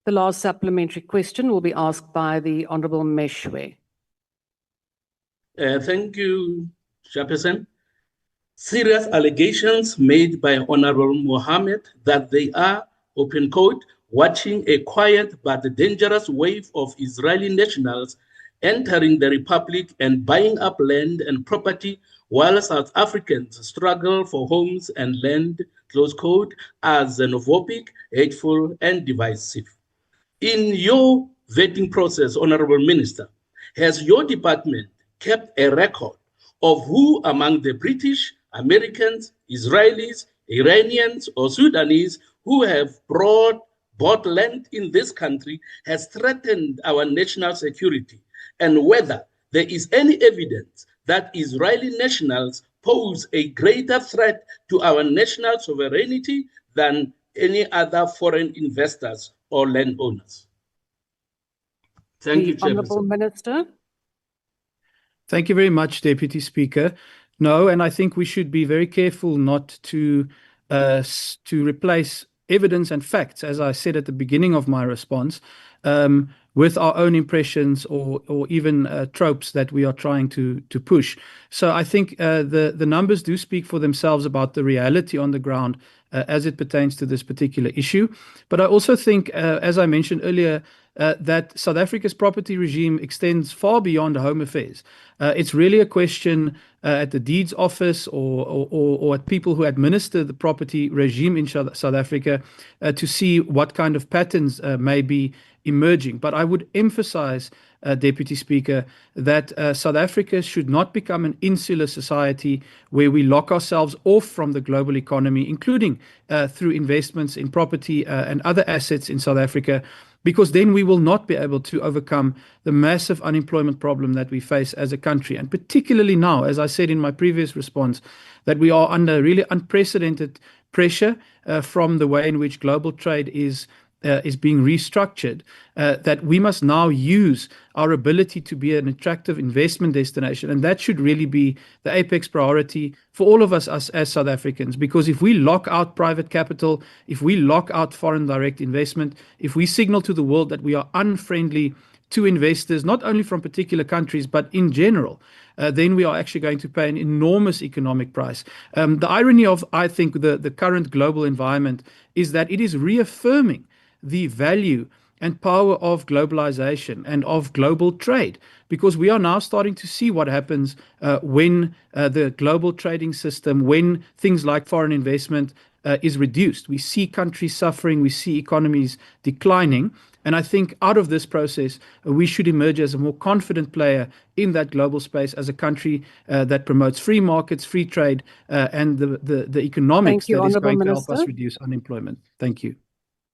The last supplementary question will be asked by the Honourable Meshoe. Thank you, Chairperson. Serious allegations made by Honorable Mohammed that they are, open quote, watching a quiet but dangerous wave of Israeli nationals entering the Republic and buying up land and property while South Africans struggle for homes and land, close quote, as xenophobic, hateful, and divisive. In your vetting process, Honorable Minister, has your department kept a record of who among the British, Americans, Israelis, Iranians, or Sudanese who have bought land in this country has threatened our national security, and whether there is any evidence that Israeli nationals pose a greater threat to our national sovereignty than any other foreign investors or landowners? Thank you, Chairperson. Honourable Minister. Thank you very much, Deputy Speaker. No, and I think we should be very careful not to replace evidence and facts, as I said at the beginning of my response, with our own impressions or even tropes that we are trying to push. So I think the numbers do speak for themselves about the reality on the ground as it pertains to this particular issue. But I also think, as I mentioned earlier, that South Africa's property regime extends far beyond home affairs. It's really a question at the deeds office or at people who administer the property regime in South Africa to see what kind of patterns may be emerging. But I would emphasize, Deputy Speaker, that South Africa should not become an insular society where we lock ourselves off from the global economy, including through investments in property and other assets in South Africa, because then we will not be able to overcome the massive unemployment problem that we face as a country. And particularly now, as I said in my previous response, that we are under really unprecedented pressure from the way in which global trade is being restructured, that we must now use our ability to be an attractive investment destination. And that should really be the apex priority for all of us as South Africans, because if we lock out private capital, if we lock out foreign direct investment, if we signal to the world that we are unfriendly to investors, not only from particular countries, but in general, then we are actually going to pay an enormous economic price. The irony of, I think, the current global environment is that it is reaffirming the value and power of globalization and of global trade, because we are now starting to see what happens when the global trading system, when things like foreign investment is reduced. We see countries suffering, we see economies declining, and I think out of this process, we should emerge as a more confident player in that global space as a country that promotes free markets, free trade, and the economics that is going to help us reduce unemployment. Thank you.